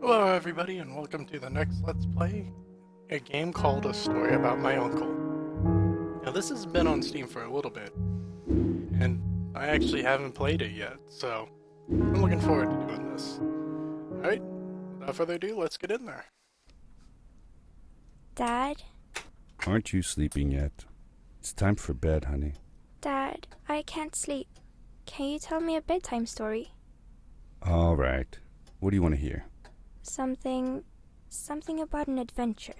Hello everybody and welcome to the next Let's Play, a game called A Story About My Uncle. Now this has been on Steam for a little bit, and I actually haven't played it yet, so I'm looking forward to doing this. Alright, without further ado, let's get in there. Dad? Aren't you sleeping yet? It's time for bed, honey. Dad, I can't sleep. Can you tell me a bedtime story? All right. What do you want to hear? Something about an adventure.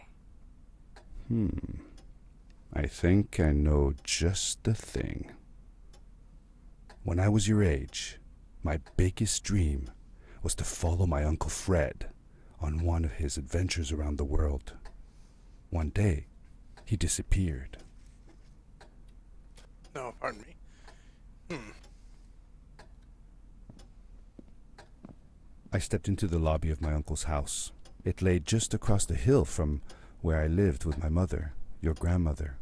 I think I know just the thing. When I was your age, my biggest dream was to follow my Uncle Fred on one of his adventures around the world. One day, he disappeared. No, pardon me. I stepped into the lobby of my uncle's house. It lay just across the hill from where I lived with my mother, your grandmother.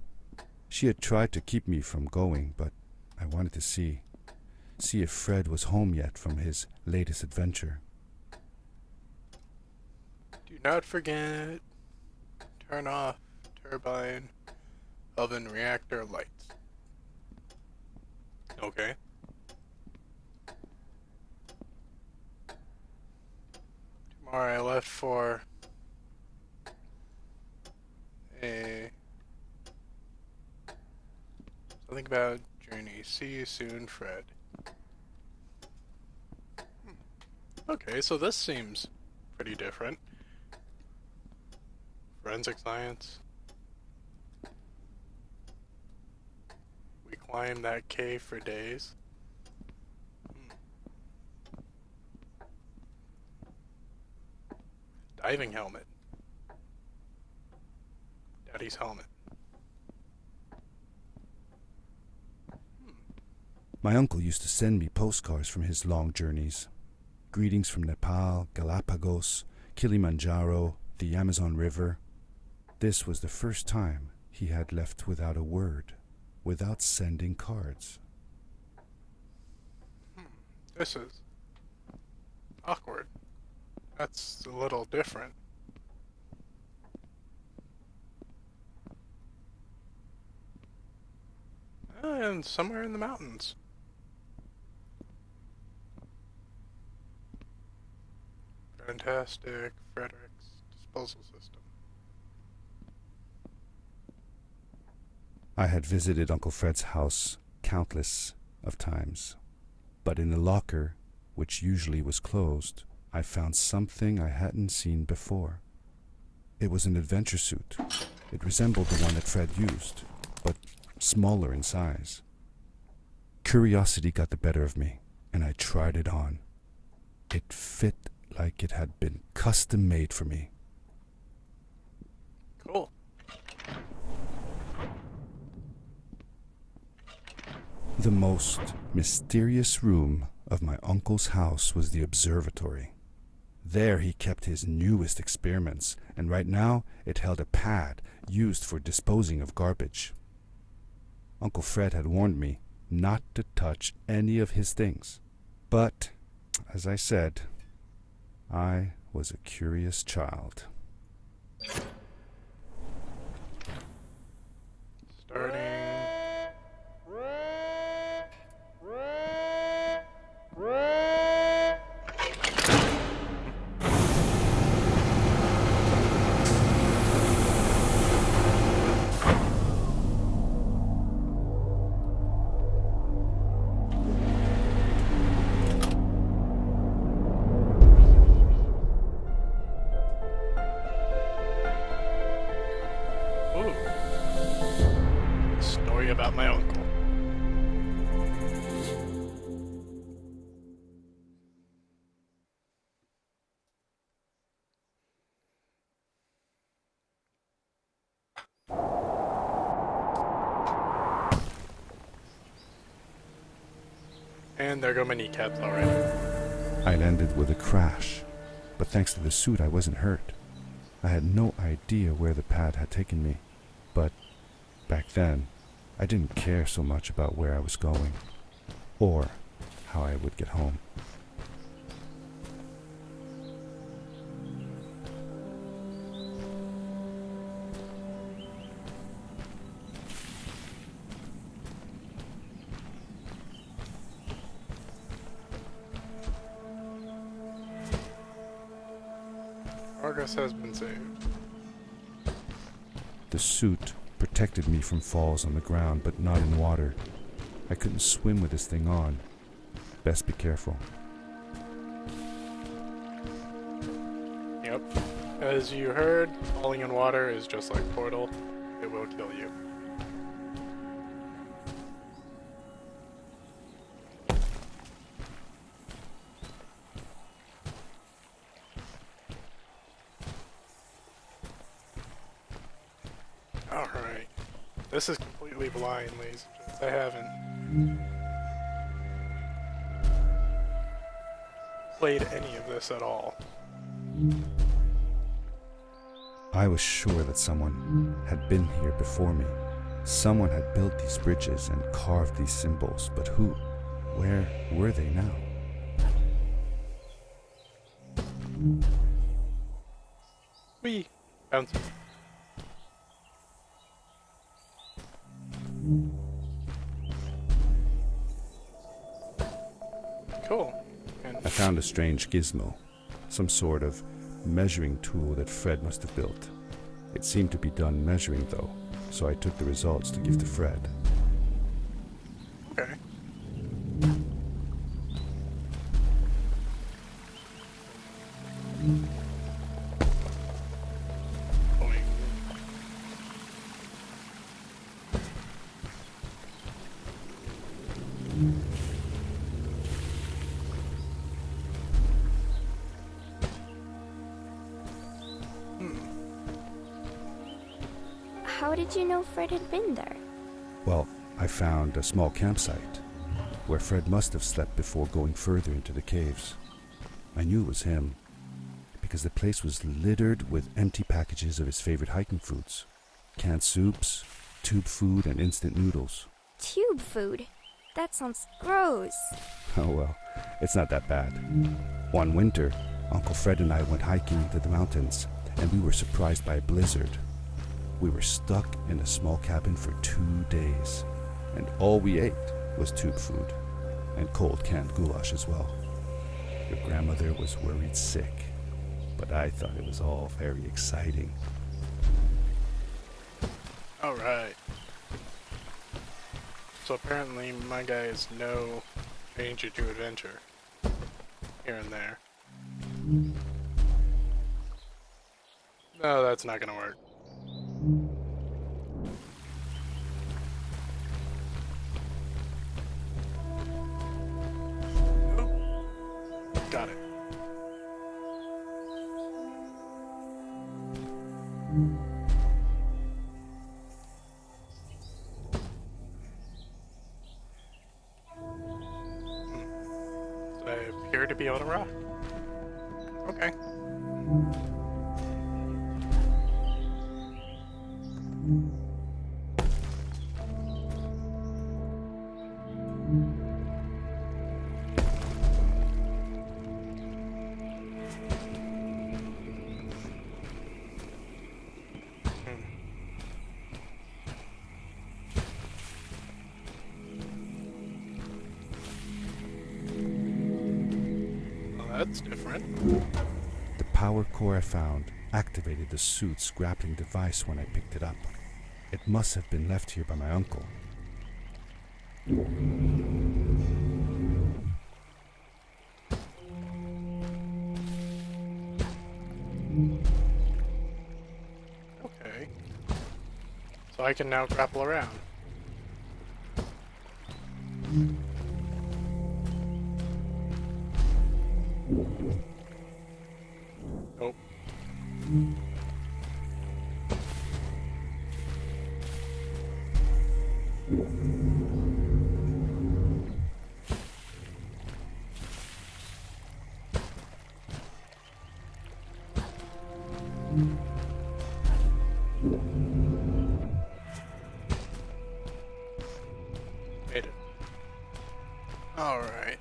She had tried to keep me from going, but I wanted to see if Fred was home yet from his latest adventure. Do not forget, turn off turbine, oven, reactor, lights. Okay. Tomorrow I left for something about journey. See you soon, Fred. Okay, so this seems pretty different. Forensic science. We climbed that cave for days. Diving helmet. Daddy's helmet. My uncle used to send me postcards from his long journeys. Greetings from Nepal, Galapagos, Kilimanjaro, the Amazon River. This was the first time he had left without a word, without sending cards. This is awkward. That's a little different. And somewhere in the mountains. Fantastic Frederick's disposal system. I had visited Uncle Fred's house countless of times, but in the locker, which usually was closed, I found something I hadn't seen before. It was an adventure suit. It resembled the one that Fred used, but smaller in size. Curiosity got the better of me, and I tried it on. It fit like it had been custom made for me. Cool. The most mysterious room of my uncle's house was the observatory. There he kept his newest experiments, and right now it held a pad used for disposing of garbage. Uncle Fred had warned me not to touch any of his things. But, as I said, I was a curious child. Starting. Ooh. A story about my uncle. And there go my kneecaps already. I landed with a crash, but thanks to the suit I wasn't hurt. I had no idea where the pad had taken me, but back then I didn't care so much about where I was going, or how I would get home. Progress has been saved. The suit protected me from falls on the ground, but not in water. I couldn't swim with this thing on. Best be careful. Yep. As you heard, falling in water is just like Portal. It will kill you. Alright. This is completely blind, ladies and gents. I haven't played any of this at all. I was sure that someone had been here before me. Someone had built these bridges and carved these symbols, but who? Where were they now? Whee! Bounce. Cool. And I found a strange gizmo, some sort of measuring tool that Fred must have built. It seemed to be done measuring though, so I took the results to give to Fred. okay. Boing. How did you know Fred had been there? Well, I found a small campsite where Fred must have slept before going further into the caves. I knew it was him because the place was littered with empty packages of his favorite hiking foods. Canned soups, tube food, and instant noodles. Tube food? That sounds gross. Oh well, it's not that bad. One winter, Uncle Fred and I went hiking into the mountains, and we were surprised by a blizzard. We were stuck in a small cabin for 2 days, and all we ate was tube food, and cold canned goulash as well. Your grandmother was worried sick, but I thought it was all very exciting. Alright. So apparently my guy is no danger to adventure. Here and there. No, that's not gonna work. Nope. Got it. So I appear to be on a rock. Okay. Well, that's different. The power core I found activated the suit's grappling device when I picked it up. It must have been left here by my uncle. Okay. So I can now grapple around. Nope. Made it. Alright.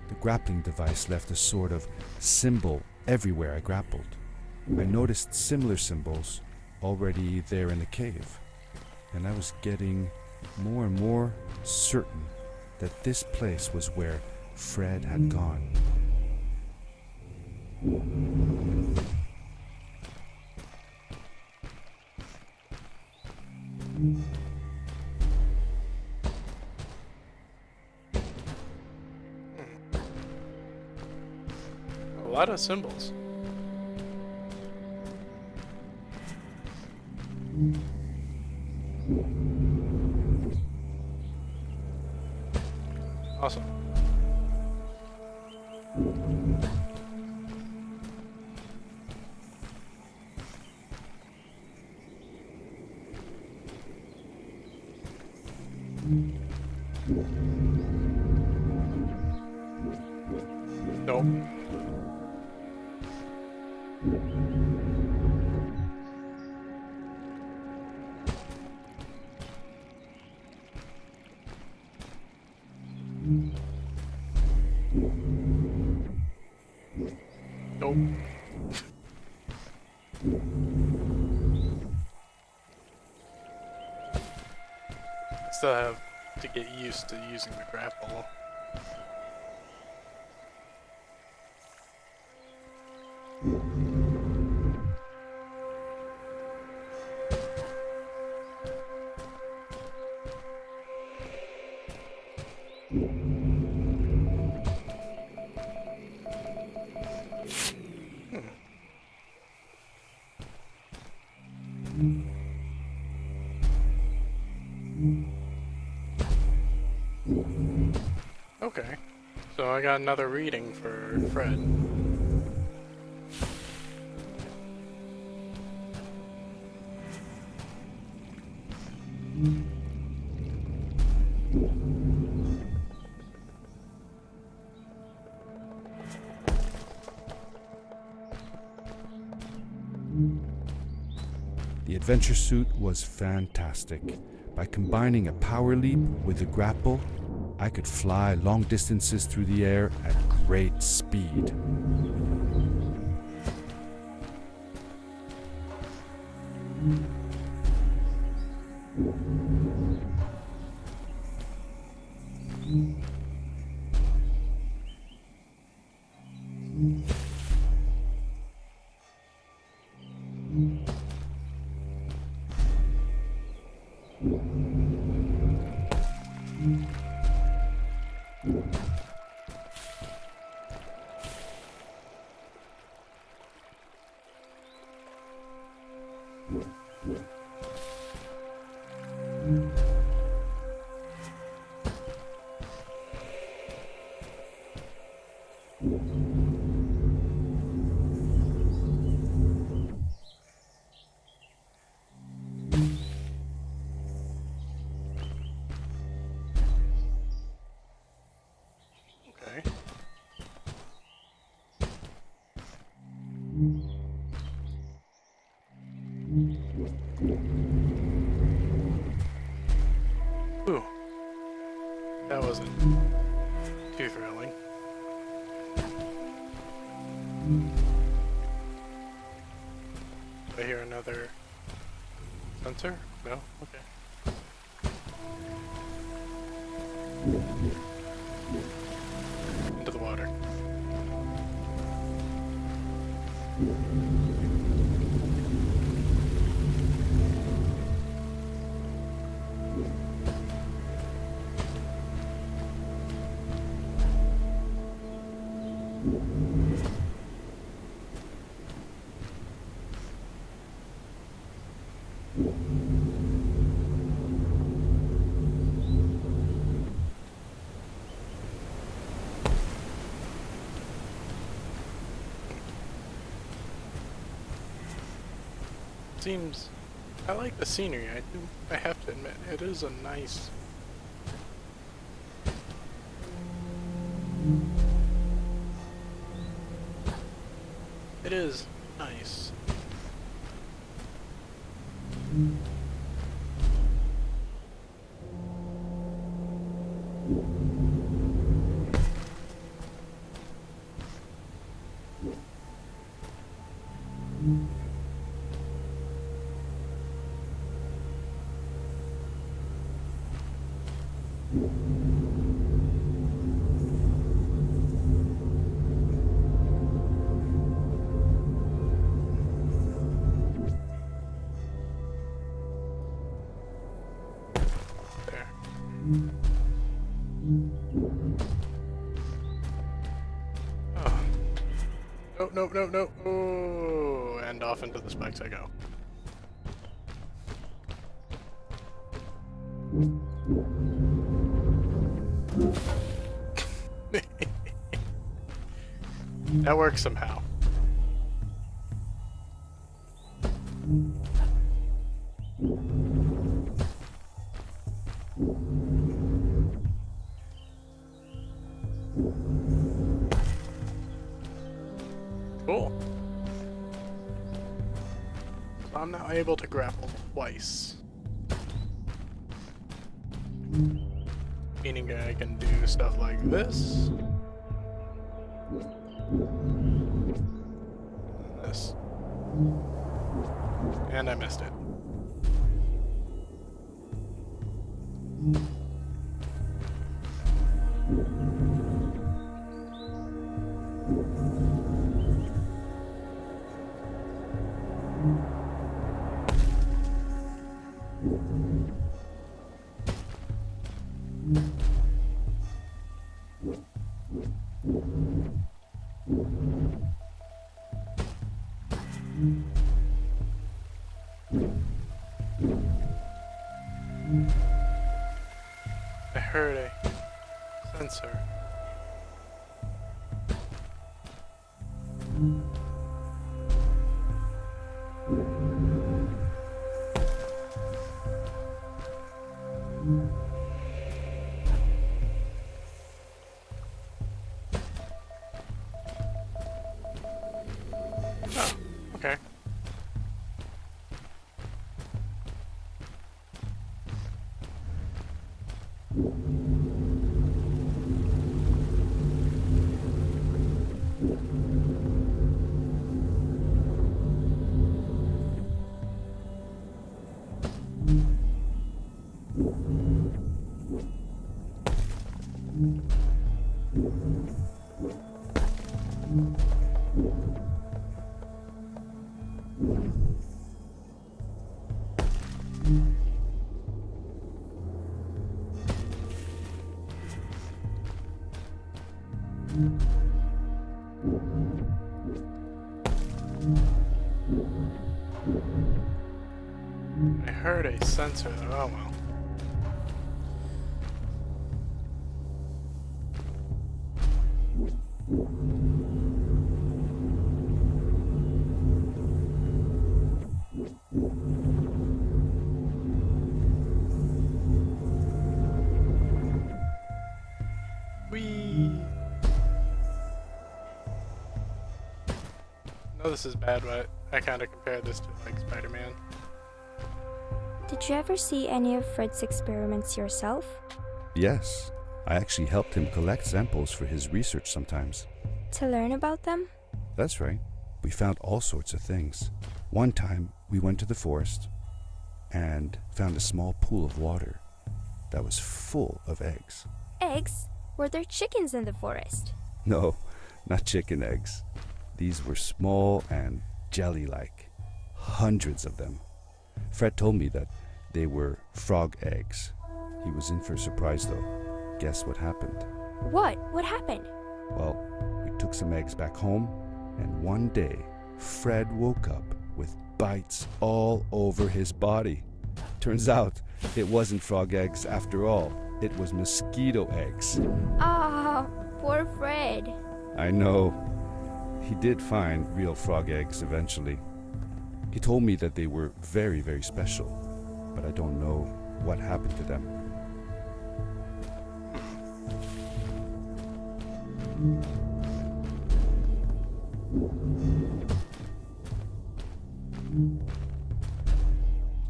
The grappling device left a sort of symbol everywhere I grappled. I noticed similar symbols already there in the cave, and I was getting more and more certain that this place was where Fred had gone. A lot of symbols. Awesome. Nope. Nope. Still have to get used to using the grapple. Okay, so I got another reading for Fred. The adventure suit was fantastic. By combining a power leap with a grapple, I could fly long distances through the air at great speed. Okay. Ooh. That wasn't too thrilling. Do I hear another sensor? No? Okay. Into the water. Seems, I like the scenery. I have to admit, it is a nice. It is nice. No, no, no, no. Oh, and off into the spikes I go. That works somehow. Cool. So I'm now able to grapple twice. Meaning I can do stuff like this. And this. And I missed it. I heard a sensor. Oh, okay. I heard a sensor though. Oh well. Whee! I know this is bad, but I kind of compare this to like Spider-Man. Did you ever see any of Fred's experiments yourself? Yes, I actually helped him collect samples for his research sometimes. To learn about them? That's right. We found all sorts of things. One time, we went to the forest and found a small pool of water that was full of eggs. Eggs? Were there chickens in the forest? No, not chicken eggs. These were small and jelly-like. Hundreds of them. Fred told me that they were frog eggs. He was in for a surprise though. Guess what happened? What? What happened? Well, we took some eggs back home, and one day, Fred woke up with bites all over his body. Turns out, it wasn't frog eggs after all. It was mosquito eggs. Ah, poor Fred. I know. He did find real frog eggs eventually. He told me that they were very, very special, but I don't know what happened to them.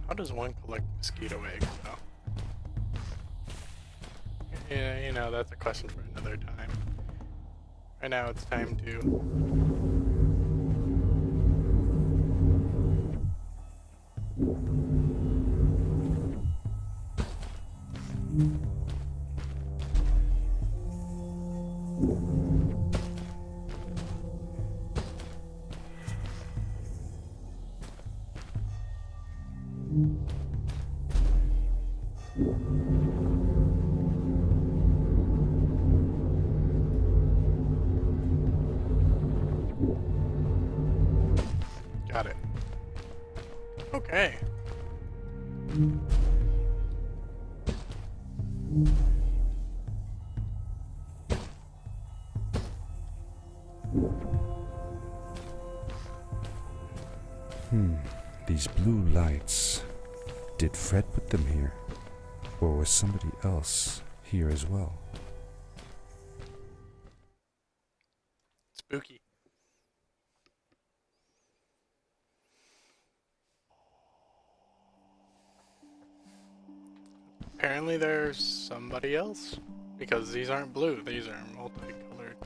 How does one collect mosquito eggs though? Yeah, you know, that's a question for another time. Right now it's time to These blue lights. Did Fred put them here? Or was somebody else here as well? Spooky. Apparently there's somebody else. Because these aren't blue, these are multicolored.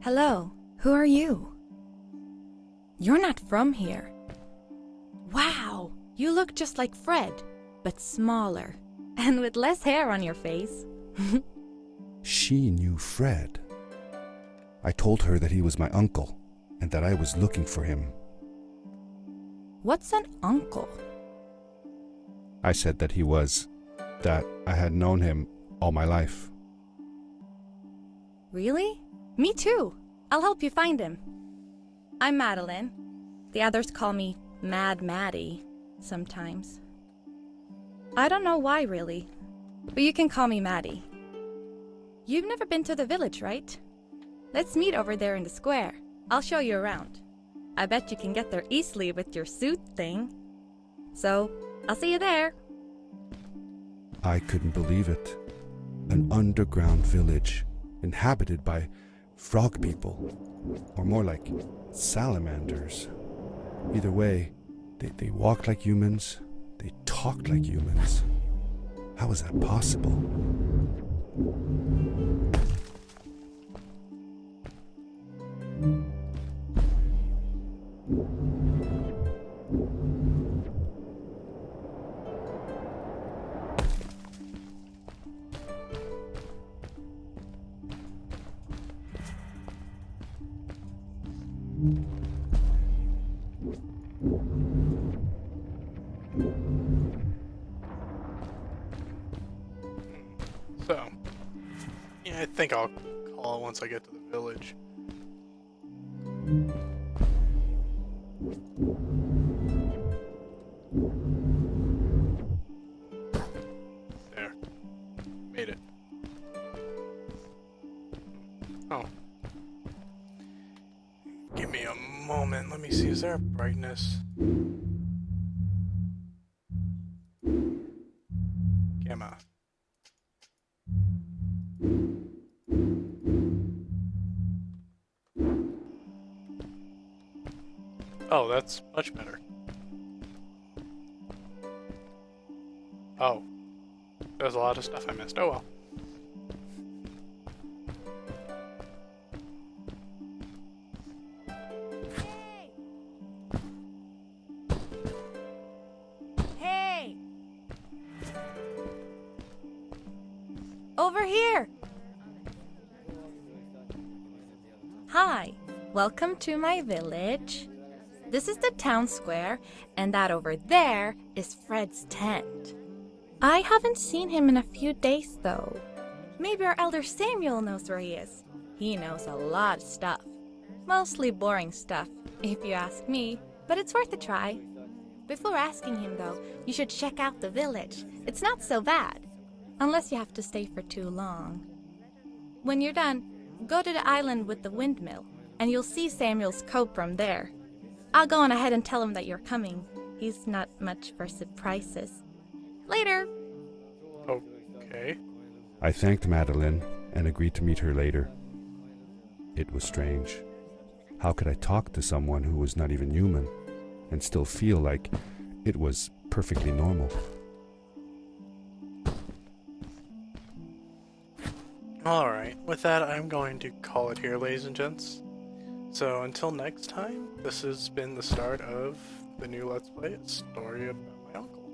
Hello, who are you? You're not from here. Wow, you look just like Fred, but smaller, and with less hair on your face. She knew Fred. I told her that he was my uncle, and that I was looking for him. What's an uncle? I said that he was, that I had known him all my life. Really? Me too. I'll help you find him. I'm Madeline. The others call me Mad Maddie sometimes. I don't know why, really, but you can call me Maddie. You've never been to the village, right? Let's meet over there in the square. I'll show you around. I bet you can get there easily with your suit thing. So, I'll see you there. I couldn't believe it. An underground village, inhabited by frog people, or more like salamanders. Either way, they walked like humans, they talked like humans. How was that possible? So, yeah, I think I'll call it once I get to the village. There. Made it. Oh. Give me a moment. Let me see. Is there a brightness? Gamma. Oh, that's much better. Oh. There's a lot of stuff I missed. Oh well. Hey! Over here! Hi, welcome to my village. This is the town square, and that over there is Fred's tent. I haven't seen him in a few days, though. Maybe our elder Samuel knows where he is. He knows a lot of stuff. Mostly boring stuff, if you ask me, but it's worth a try. Before asking him, though, you should check out the village. It's not so bad, unless you have to stay for too long. When you're done, go to the island with the windmill, and you'll see Samuel's coat from there. I'll go on ahead and tell him that you're coming. He's not much for surprises. Later. Okay. I thanked Madeline and agreed to meet her later. It was strange. How could I talk to someone who was not even human and still feel like it was perfectly normal? Alright, with that, I'm going to call it here, ladies and gents. So until next time, this has been the start of the new Let's Play, A Story About My Uncle.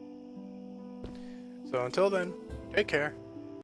So until then, take care.